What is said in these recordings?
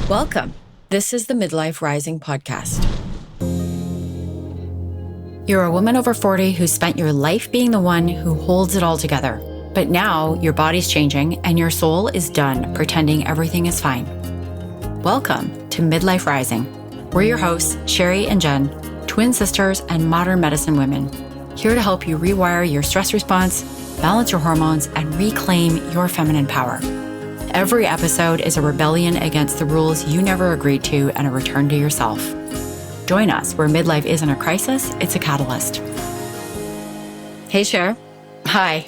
Welcome. This is the Midlife Rising podcast. You're a woman over 40 who spent your life being the one who holds it all together. But now your body's changing and your soul is done pretending everything is fine. Welcome to Midlife Rising. We're your hosts, Sherry and Jen, twin sisters and modern medicine women, here to help you rewire your stress response, balance your hormones, and reclaim your feminine power. Every episode is a rebellion against the rules you never agreed to and a return to yourself. Join us where midlife isn't a crisis, it's a catalyst. Hey, Cher. Hi.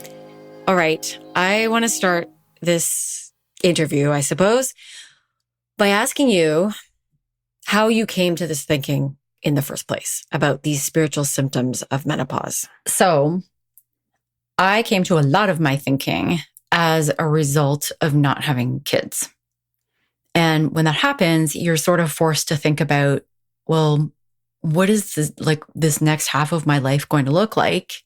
All right. I want to start this interview, I suppose, by asking you how you came to this thinking in the first place about these spiritual symptoms of menopause. So I came to a lot of my thinking as a result of not having kids. And when that happens, you're sort of forced to think about, well, what is this next half of my life going to look like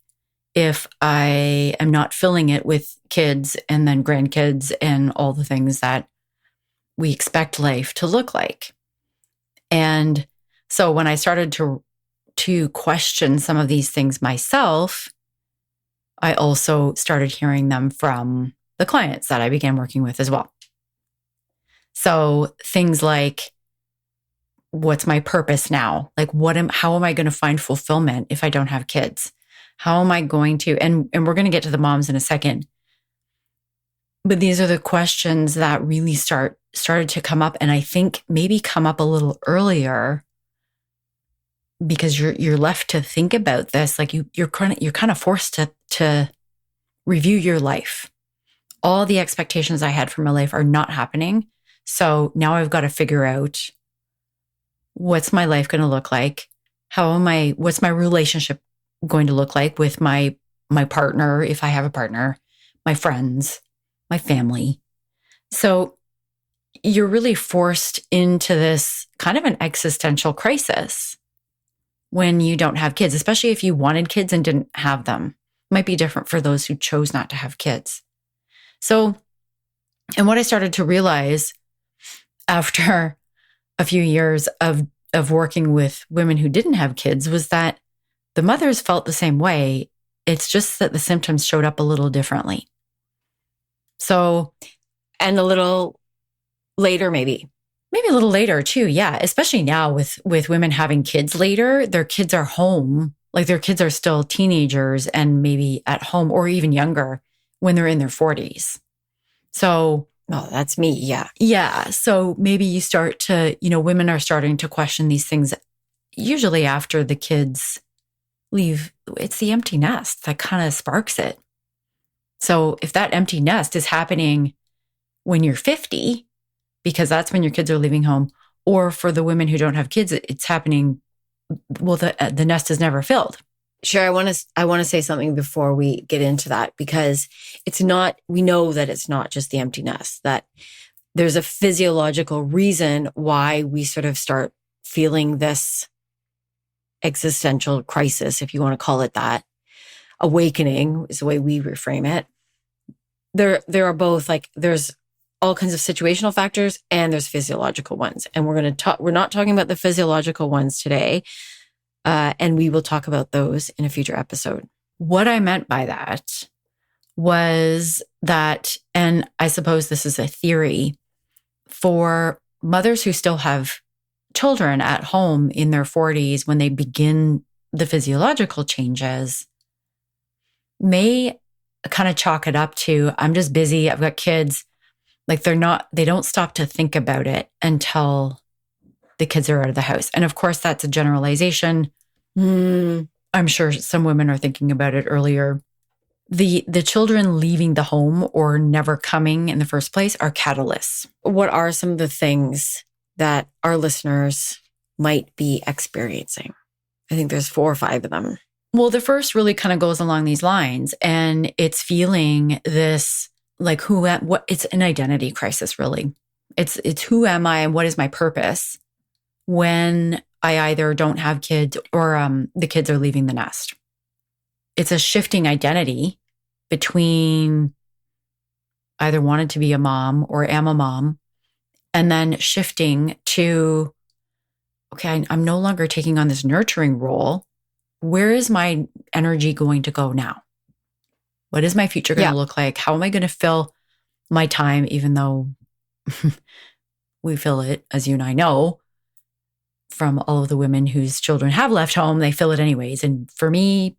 if I am not filling it with kids and then grandkids and all the things that we expect life to look like? And so when I started to question some of these things myself, I also started hearing them from the clients that I began working with as well. So things like, what's my purpose now? Like, how am I going to find fulfillment if I don't have kids? How am I going to, and we're going to get to the moms in a second, but these are the questions that really started to come up, and I think maybe come up a little earlier because you're left to think about this. Like you're kind of forced to review your life. All the expectations I had for my life are not happening. So now I've got to figure out, what's my life going to look like? What's my relationship going to look like with my partner, if I have a partner, my friends, my family? So you're really forced into this kind of an existential crisis when you don't have kids, especially if you wanted kids and didn't have them. It might be different for those who chose not to have kids. So, and what I started to realize after a few years of working with women who didn't have kids was that the mothers felt the same way. It's just that the symptoms showed up a little differently. So, and a little later, maybe a little later too. Yeah. Especially now with women having kids later, their kids are home. Like their kids are still teenagers and maybe at home or even younger when they're in their 40s. So, oh, that's me. Yeah. Yeah. So maybe you start to, women are starting to question these things usually after the kids leave. It's the empty nest that kind of sparks it. So if that empty nest is happening when you're 50, because that's when your kids are leaving home, or for the women who don't have kids, it's happening, well, the nest is never filled. Sure, I want to say something before we get into that, because we know that it's not just the empty nest, that there's a physiological reason why we sort of start feeling this existential crisis, if you want to call it that. Awakening is the way we reframe it. There are both, there's all kinds of situational factors and there's physiological ones. And we're not talking about the physiological ones today. And we will talk about those in a future episode. What I meant by that was that, and I suppose this is a theory, for mothers who still have children at home in their 40s, when they begin the physiological changes, may kind of chalk it up to, I'm just busy, I've got kids. Like they don't stop to think about it until the kids are out of the house. And of course, that's a generalization. I'm sure some women are thinking about it earlier. The children leaving the home or never coming in the first place are catalysts. What are some of the things that our listeners might be experiencing? I think there's 4 or 5 of them. Well, the first really kind of goes along these lines, and it's feeling this like it's an identity crisis, really. It's who am I and what is my purpose when I either don't have kids or the kids are leaving the nest. It's a shifting identity between either wanted to be a mom or am a mom and then shifting to, okay, I'm no longer taking on this nurturing role. Where is my energy going to go now? What is my future going to look like? How am I going to fill my time, even though we fill it, as you and I know, from all of the women whose children have left home, they fill it anyways. And for me,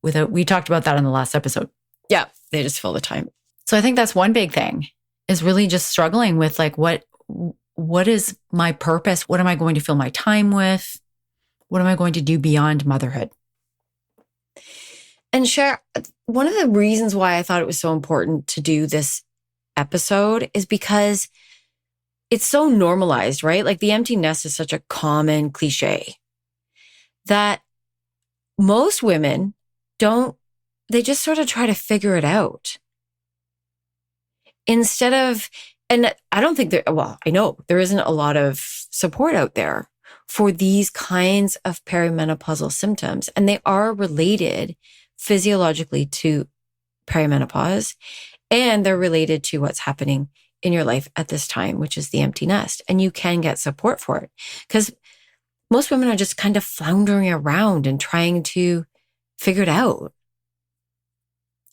we talked about that in the last episode. Yeah, they just fill the time. So I think that's one big thing, is really just struggling with like, what is my purpose? What am I going to fill my time with? What am I going to do beyond motherhood? And Cher, one of the reasons why I thought it was so important to do this episode is because it's so normalized, right? Like the empty nest is such a common cliche that most women they just sort of try to figure it out. Instead of, and I don't think I know there isn't a lot of support out there for these kinds of perimenopausal symptoms. And they are related physiologically to perimenopause, and they're related to what's happening in your life at this time, which is the empty nest. And you can get support for it because most women are just kind of floundering around and trying to figure it out.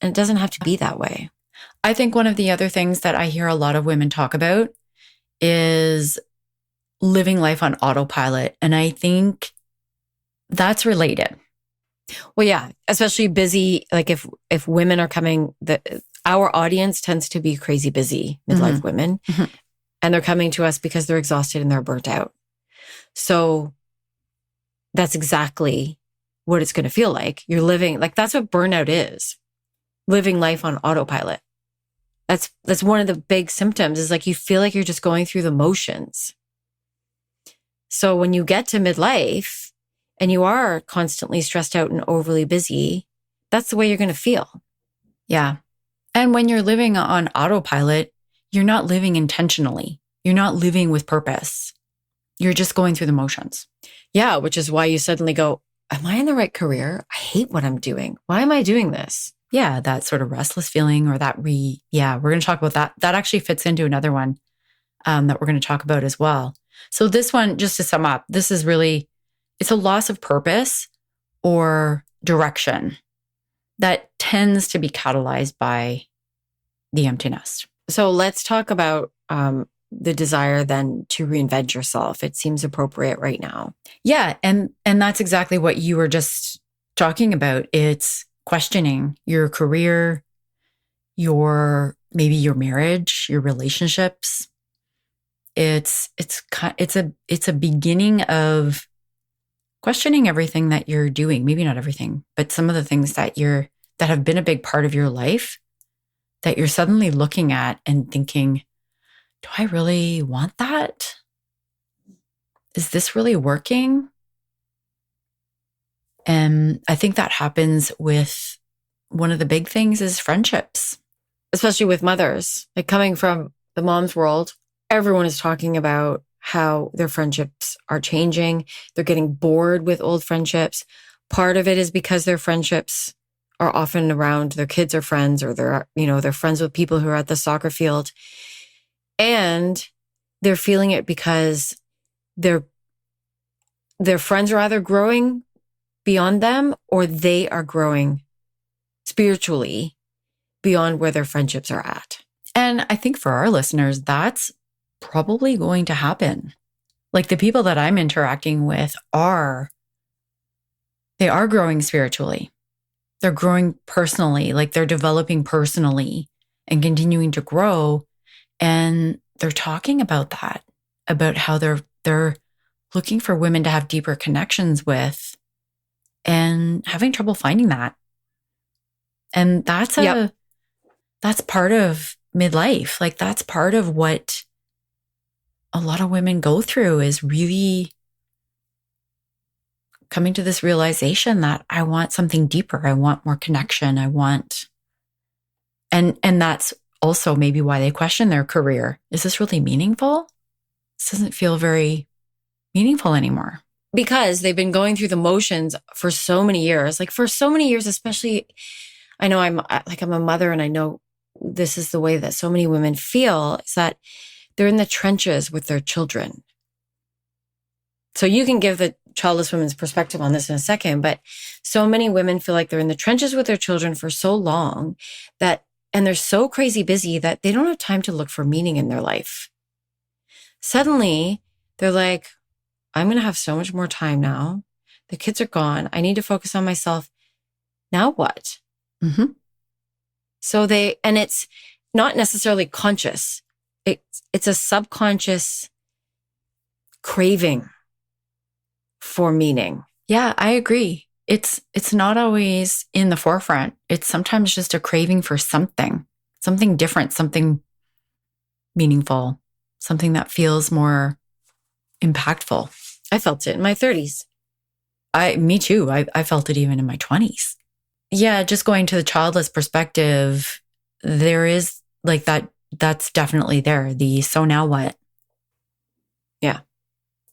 And it doesn't have to be that way. I think one of the other things that I hear a lot of women talk about is living life on autopilot. And I think that's related. Well, yeah, especially busy. Like if women are coming, our audience tends to be crazy busy midlife women. Mm-hmm. And they're coming to us because they're exhausted and they're burnt out. So that's exactly what it's going to feel like. You're living, like that's what burnout is. Living life on autopilot. That's one of the big symptoms, is like you feel like you're just going through the motions. So when you get to midlife and you are constantly stressed out and overly busy, that's the way you're going to feel. Yeah. And when you're living on autopilot, you're not living intentionally. You're not living with purpose. You're just going through the motions. Yeah, which is why you suddenly go, am I in the right career? I hate what I'm doing. Why am I doing this? Yeah, that sort of restless feeling, or that we're going to talk about that. That actually fits into another one that we're going to talk about as well. So this one, just to sum up, this is really, it's a loss of purpose or direction that tends to be catalyzed by the empty nest. So let's talk about the desire then to reinvent yourself. It seems appropriate right now. Yeah, and that's exactly what you were just talking about. It's questioning your career, maybe your marriage, your relationships. It's a beginning of questioning everything that you're doing. Maybe not everything, but some of the things that have been a big part of your life that you're suddenly looking at and thinking, do I really want that? Is this really working? And I think that happens with, one of the big things is friendships. Especially with mothers. Like coming from the mom's world, everyone is talking about how their friendships are changing. They're getting bored with old friendships. Part of it is because their friendships are often around their kids or friends, or they're friends with people who are at the soccer field. And they're feeling it because their friends are either growing beyond them, or they are growing spiritually beyond where their friendships are at. And I think for our listeners, that's probably going to happen. Like the people that I'm interacting with are growing spiritually. They're growing personally, like they're developing personally and continuing to grow. And they're talking about that, about how they're looking for women to have deeper connections with and having trouble finding that. And that's part of midlife. Like that's part of what a lot of women go through, is really coming to this realization that I want something deeper. I want more connection. And that's also maybe why they question their career. Is this really meaningful? This doesn't feel very meaningful anymore. Because they've been going through the motions for so many years. Like for so many years, especially, I know I'm a mother, and I know this is the way that so many women feel, is that they're in the trenches with their children. So you can give the childless women's perspective on this in a second, but so many women feel like they're in the trenches with their children for so long and they're so crazy busy that they don't have time to look for meaning in their life. Suddenly, they're like, I'm going to have so much more time now. The kids are gone. I need to focus on myself. Now what? Mm-hmm. And it's not necessarily conscious. It's a subconscious craving for meaning. Yeah, I agree. It's not always in the forefront. It's sometimes just a craving for something different, something meaningful, something that feels more impactful. I felt it in my 30s. Me too. I felt it even in my 20s. Yeah, just going to the childless perspective, there is like that's definitely there. So now what? Yeah.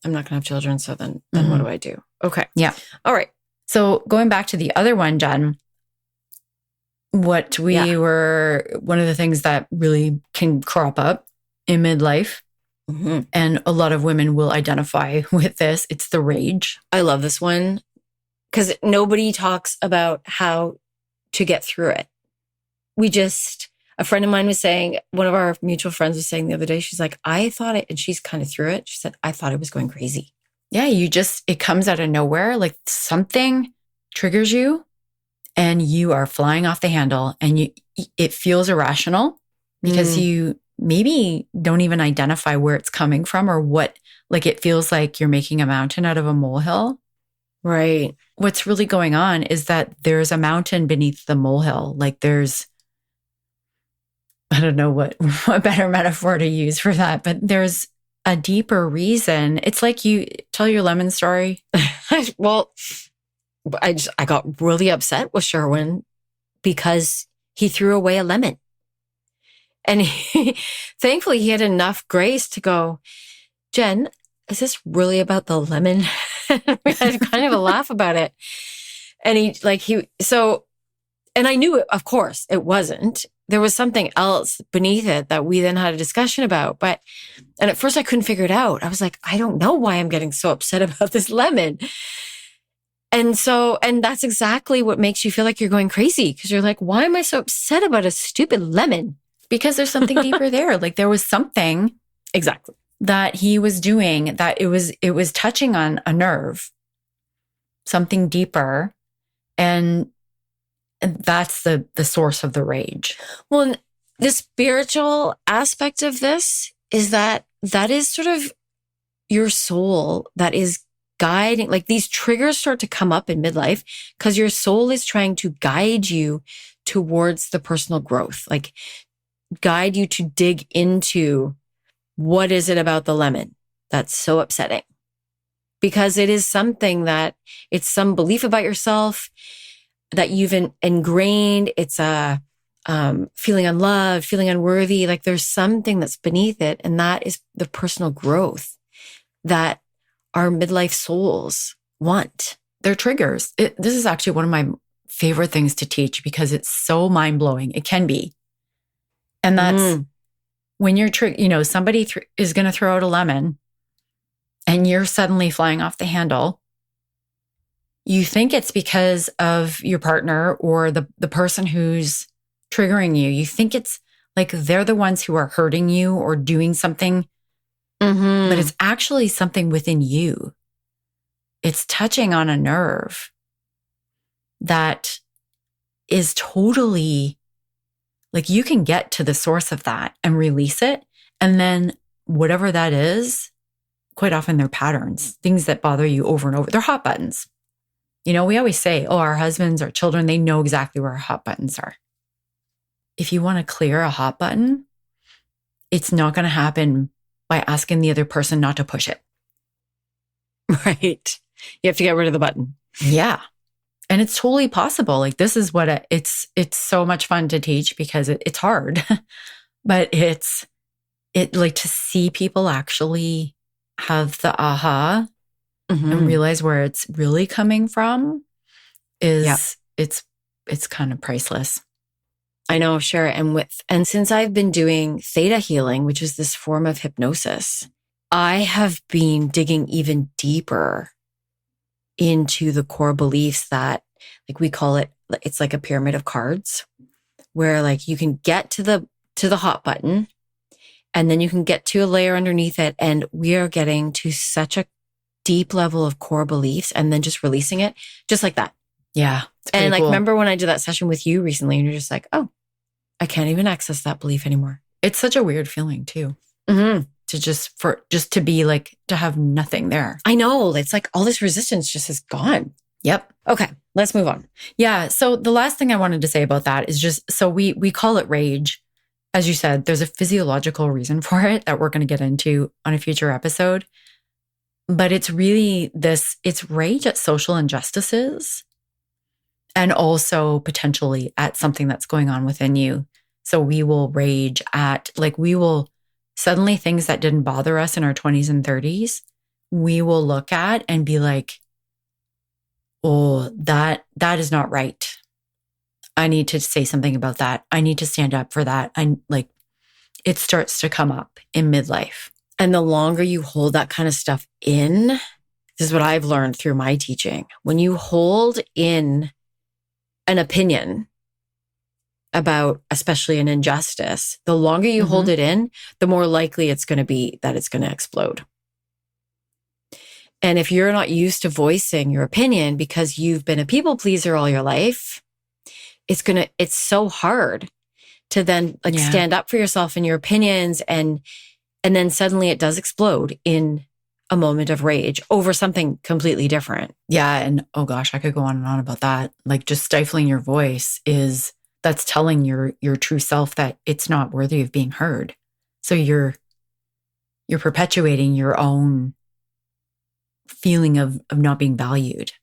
I'm not going to have children. So then what do I do? Okay. Yeah. All right. So going back to the other one, Jen, one of the things that really can crop up in midlife, and a lot of women will identify with this, it's the rage. I love this one because nobody talks about how to get through it. A friend of mine was saying, one of our mutual friends was saying the other day, she's like, I thought it, and she's kind of through it. She said, I thought it was going crazy. Yeah, it comes out of nowhere. Like something triggers you and you are flying off the handle and it feels irrational because you maybe don't even identify where it's coming from or what, like it feels like you're making a mountain out of a molehill. Right. What's really going on is that there's a mountain beneath the molehill. Like I don't know what better metaphor to use for that, but there's a deeper reason. It's like you tell your lemon story. Well, I got really upset with Sherwin because he threw away a lemon. And thankfully he had enough grace to go, Jen, is this really about the lemon? We had kind of a laugh about it. And and I knew it, of course, it wasn't. There was something else beneath it that we then had a discussion about. And at first I couldn't figure it out. I was like, I don't know why I'm getting so upset about this lemon. And that's exactly what makes you feel like you're going crazy. Because you're like, why am I so upset about a stupid lemon? Because there's something deeper there. Like there was something exactly that he was doing that it was touching on a nerve, something deeper. And that's the source of the rage. Well, the spiritual aspect of this is that is sort of your soul that is guiding, like these triggers start to come up in midlife because your soul is trying to guide you towards the personal growth, like guide you to dig into what is it about the lemon that's so upsetting? Because it is something that it's some belief about yourself that you've ingrained. It's a feeling unloved, feeling unworthy. Like there's something that's beneath it. And that is the personal growth that our midlife souls want. They're triggers. This is actually one of my favorite things to teach because it's so mind-blowing. It can be. And that's when you're, somebody is going to throw out a lemon and you're suddenly flying off the handle. You think it's because of your partner or the person who's triggering you. You think it's like they're the ones who are hurting you or doing something, but it's actually something within you. It's touching on a nerve that is totally like you can get to the source of that and release it. And then whatever that is, quite often they're patterns, things that bother you over and over. They're hot buttons. We always say, our husbands, our children, they know exactly where our hot buttons are. If you want to clear a hot button, it's not going to happen by asking the other person not to push it. Right. You have to get rid of the button. Yeah. And it's totally possible. Like this is what it's so much fun to teach because it's hard, but it's like to see people actually have the aha and realize where it's really coming from is it's kind of priceless. I know, sure. And since I've been doing theta healing, which is this form of hypnosis, I have been digging even deeper into the core beliefs that, like, we call it, it's like a pyramid of cards, where like you can get to the hot button and then you can get to a layer underneath it. And we are getting to such a deep level of core beliefs and then just releasing it just like that. Yeah. And like, cool. remember when I did that session with you recently and you're just like, oh, I can't even access that belief anymore. It's such a weird feeling too. Mm-hmm. To be like, to have nothing there. I know. It's like all this resistance just is gone. Yep. Okay, let's move on. Yeah. So the last thing I wanted to say about that is just, so we call it rage. As you said, there's a physiological reason for it that we're going to get into on a future episode. But it's really it's rage at social injustices and also potentially at something that's going on within you. So we will rage at, like, we will suddenly things that didn't bother us in our 20s and 30s, we will look at and be like, oh, that is not right. I need to say something about that. I need to stand up for that. It starts to come up in midlife. And the longer you hold that kind of stuff in, this is what I've learned through my teaching. When you hold in an opinion about especially an injustice, the longer you hold it in, the more likely it's going to be that it's going to explode. And if you're not used to voicing your opinion because you've been a people pleaser all your life, it's so hard to then stand up for yourself and your opinions. And then suddenly it does explode in a moment of rage over something completely different. Yeah. And oh gosh, I could go on and on about that. Like, just stifling your voice that's telling your true self that it's not worthy of being heard. So you're perpetuating your own feeling of not being valued.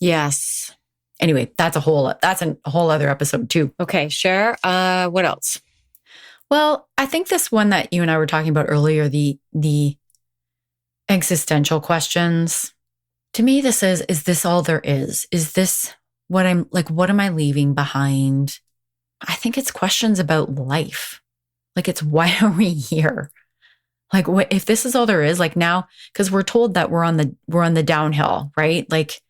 Yes. Anyway, that's a whole other episode too. Okay, share. What else? Well, I think this one that you and I were talking about earlier, the existential questions. To me, this is this all there is? Is this what am I leaving behind? I think it's questions about life. Like, it's, why are we here? Like, what if this is all there is? Like, now, because we're told that we're on the downhill, right? Like,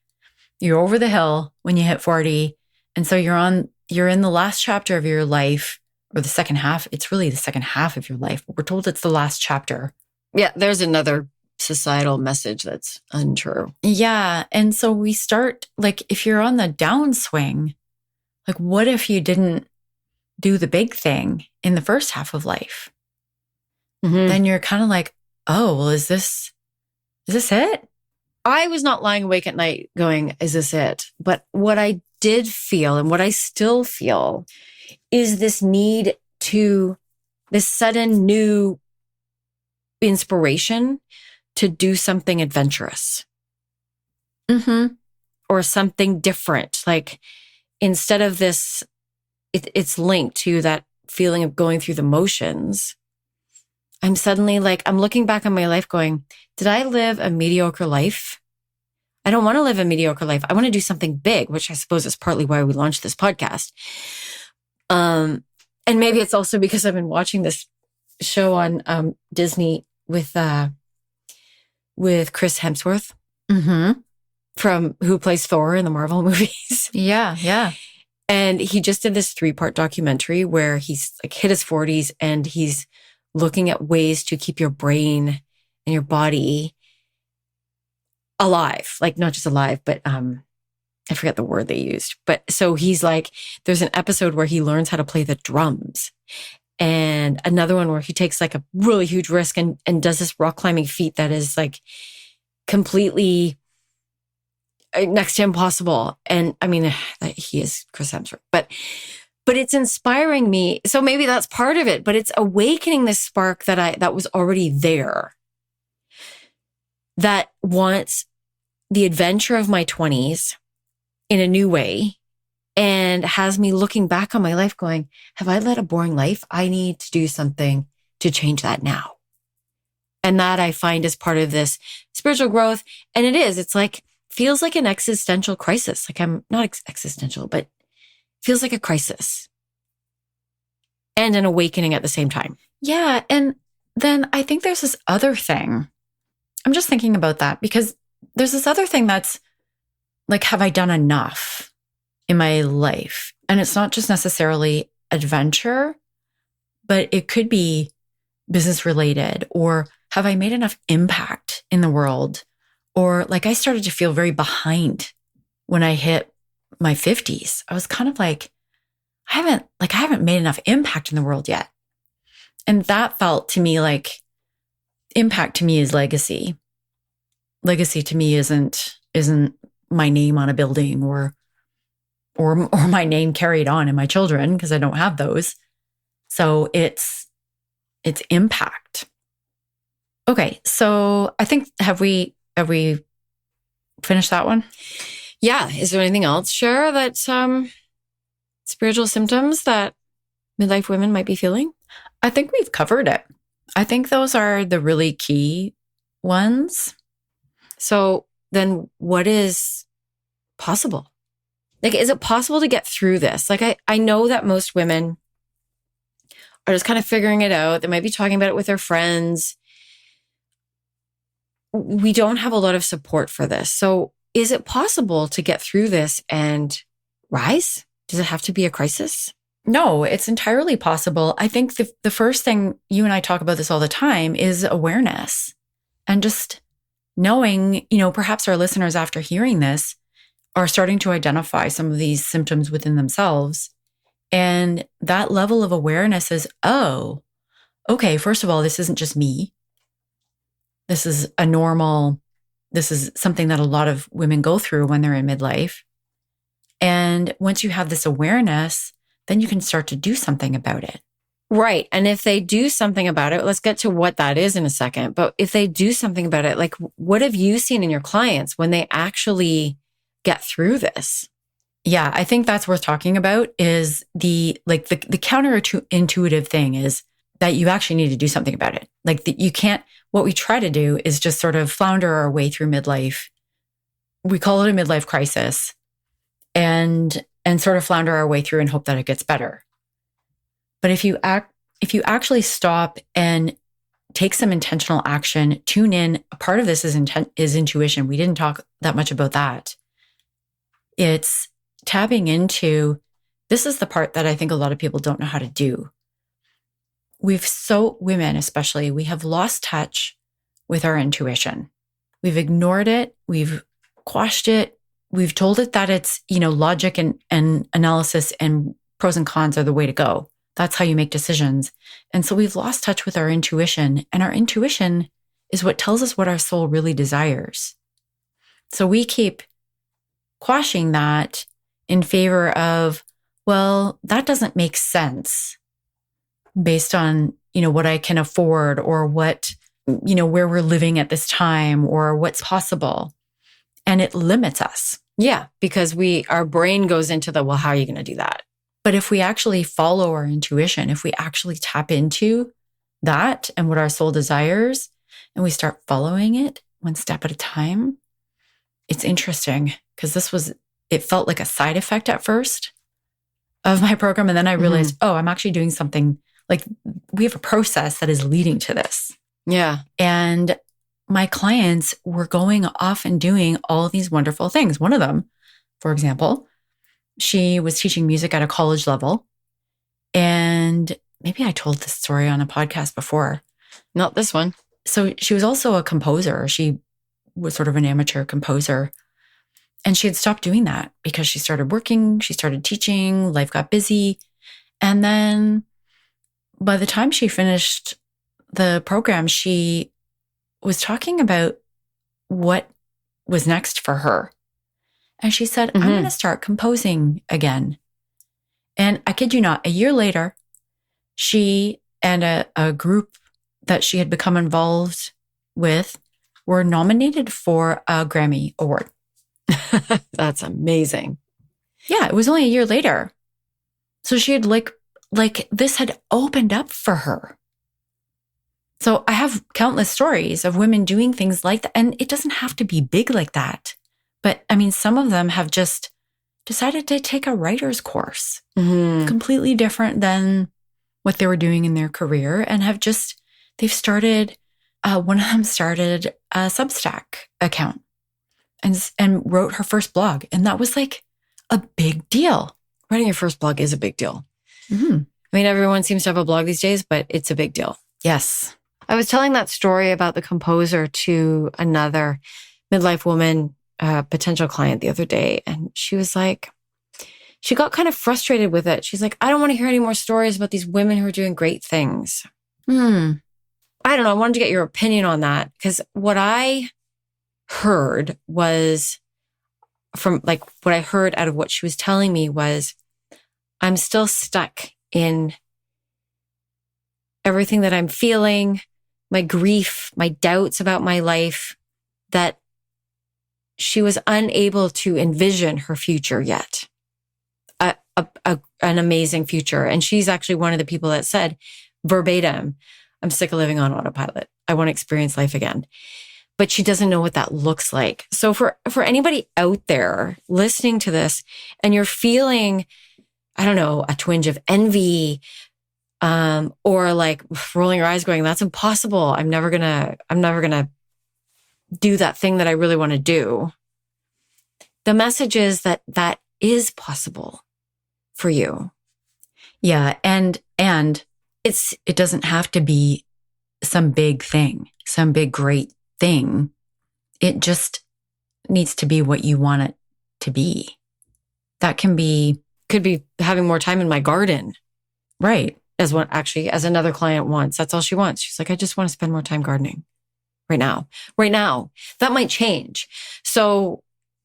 you're over the hill when you hit 40. And so you're in the last chapter of your life, or the second half. It's really the second half of your life, but we're told it's the last chapter. Yeah, there's another societal message that's untrue. Yeah. And so we start, like, if you're on the downswing, like, what if you didn't do the big thing in the first half of life? Then you're kind of like, oh, well, is this it? I was not lying awake at night going, is this it? But what I did feel, and what I still feel, is this sudden new inspiration to do something adventurous. Or something different. Like, instead of this, it's linked to that feeling of going through the motions. I'm suddenly like, I'm looking back on my life going, did I live a mediocre life? I don't want to live a mediocre life. I want to do something big, which I suppose is partly why we launched this podcast. And maybe it's also because I've been watching this show on Disney with Chris Hemsworth, from who plays Thor in the Marvel movies. Yeah. And he just did this 3-part documentary where he's like hit his 40s and he's looking at ways to keep your brain and your body alive. Like, not just alive, but I forget the word they used. But so he's like, there's an episode where he learns how to play the drums. And another one where he takes like a really huge risk and does this rock climbing feat that is like completely next to impossible. And I mean, he is Chris Hemsworth, but it's inspiring me. So maybe that's part of it, but it's awakening this spark that was already there, that wants the adventure of my 20s in a new way, and has me looking back on my life going, have I led a boring life? I need to do something to change that now. And that I find is part of this spiritual growth. And it's like, feels like an existential crisis. Like, I'm not existential, but feels like a crisis. and an awakening at the same time. Yeah. And then I think there's this other thing. I'm just thinking about that because there's this other thing that's like, have I done enough in my life? And it's not just necessarily adventure, but it could be business related, or have I made enough impact in the world? Or like I started to feel very behind when I hit my 50s. I was kind of like, I haven't made enough impact in the world yet. And that felt to me like impact to me is legacy. Legacy to me isn't my name on a building or my name carried on in my children, because I don't have those. So it's impact. Okay, so I think have we finished that one? Yeah. Is there anything else, Cher, that spiritual symptoms that midlife women might be feeling? I think we've covered it. I think those are the really key ones. So then what is possible? Like, is it possible to get through this? Like, I know that most women are just kind of figuring it out. They might be talking about it with their friends. We don't have a lot of support for this. So is it possible to get through this and rise? Does it have to be a crisis? No, it's entirely possible. I think the first thing, you and I talk about this all the time, is awareness. And just knowing, perhaps our listeners after hearing this are starting to identify some of these symptoms within themselves. And that level of awareness is, oh, okay, first of all, this isn't just me. This is something that a lot of women go through when they're in midlife. And once you have this awareness, then you can start to do something about it. Right. And if they do something about it, let's get to what that is in a second. But if they do something about it, like what have you seen in your clients when they actually get through this? Yeah, I think that's worth talking about is the counterintuitive thing is that you actually need to do something about it. Like you can't, what we try to do is just sort of flounder our way through midlife. We call it a midlife crisis and sort of flounder our way through and hope that it gets better. But if you actually stop and take some intentional action, tune in, a part of this is intuition. We didn't talk that much about that. It's tapping into, this is the part that I think a lot of people don't know how to do. Women especially, we have lost touch with our intuition. We've ignored it. We've quashed it. We've told it that it's, logic and analysis and pros and cons are the way to go. That's how you make decisions. And so we've lost touch with our intuition, and our intuition is what tells us what our soul really desires. So we keep quashing that in favor of, well, that doesn't make sense based on, what I can afford or what, where we're living at this time or what's possible. And it limits us. Yeah, because our brain goes into well, how are you going to do that? But if we actually follow our intuition, if we actually tap into that and what our soul desires, and we start following it one step at a time, it's interesting because it felt like a side effect at first of my program. And then I realized, I'm actually doing something, like we have a process that is leading to this. Yeah. And my clients were going off and doing all these wonderful things. One of them, for example, she was teaching music at a college level. And maybe I told this story on a podcast before. Not this one. So she was also a composer. She was sort of an amateur composer. And she had stopped doing that because she started working, she started teaching, life got busy. And then by the time she finished the program, she was talking about what was next for her. And she said, I'm going to start composing again. And I kid you not, a year later, she and a group that she had become involved with were nominated for a Grammy Award. That's amazing. Yeah, it was only a year later. So she had like this had opened up for her. So I have countless stories of women doing things like that. And it doesn't have to be big like that. But I mean, some of them have just decided to take a writer's course. Completely different than what they were doing in their career and they've started, one of them started a Substack account and wrote her first blog. And that was like a big deal. Writing your first blog is a big deal. Mm-hmm. I mean, everyone seems to have a blog these days, but it's a big deal. Yes. I was telling that story about the composer to another midlife woman, potential client the other day. And she was like, she got kind of frustrated with it. She's like, I don't want to hear any more stories about these women who are doing great things. I don't know. I wanted to get your opinion on that because what I heard was from like what I heard out of what she was telling me was I'm still stuck in everything that I'm feeling, my grief, my doubts about my life, that she was unable to envision her future yet, an amazing future. And she's actually one of the people that said verbatim, I'm sick of living on autopilot. I want to experience life again. But she doesn't know what that looks like. So for anybody out there listening to this and you're feeling, I don't know, a twinge of envy, or like rolling your eyes going, that's impossible. I'm never gonna do that thing that I really want to do. The message is that is possible for you. Yeah. And it doesn't have to be some big thing, some big, great thing. It just needs to be what you want it to be. That could be having more time in my garden. Right. As another client wants. That's all she wants. She's like, I just want to spend more time gardening right now. That might change. So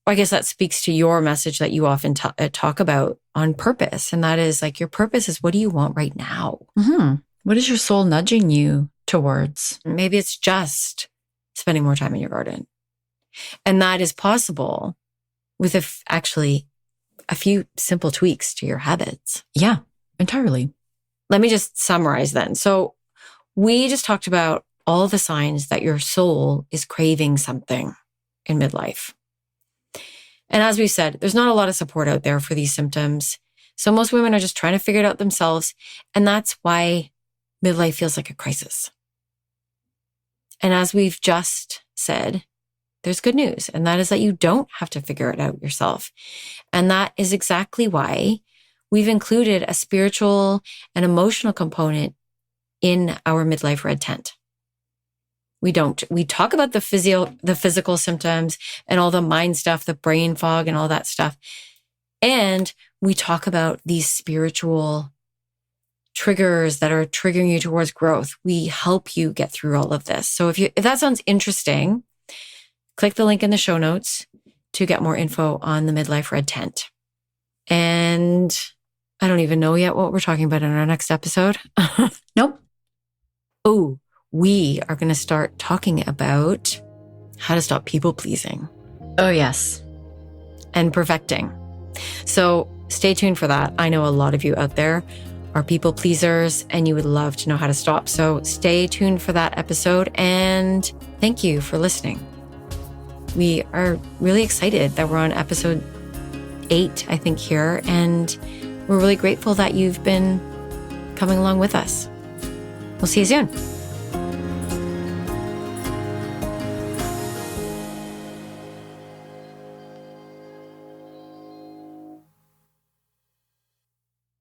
I guess that speaks to your message that you often talk about on purpose. And that is like, your purpose is, what do you want right now? Mm-hmm. What is your soul nudging you towards? Maybe it's just spending more time in your garden. And that is possible with actually a few simple tweaks to your habits. Yeah, entirely. Let me just summarize then. So we just talked about all the signs that your soul is craving something in midlife. And as we said, there's not a lot of support out there for these symptoms. So most women are just trying to figure it out themselves. And that's why midlife feels like a crisis. And as we've just said, there's good news. And that is that you don't have to figure it out yourself. And that is exactly why we've included a spiritual and emotional component in our Midlife Red Tent. We talk about the physical symptoms and all the mind stuff, the brain fog and all that stuff. And we talk about these spiritual triggers that are triggering you towards growth. We help you get through all of this. So if that sounds interesting, click the link in the show notes to get more info on the Midlife Red Tent. And I don't even know yet what we're talking about in our next episode. Nope. Oh, we are going to start talking about how to stop people pleasing. Oh, yes. And perfecting. So stay tuned for that. I know a lot of you out there are people pleasers and you would love to know how to stop. So stay tuned for that episode. And thank you for listening. We are really excited that we're on episode 8, I think, here. And we're really grateful that you've been coming along with us. We'll see you soon.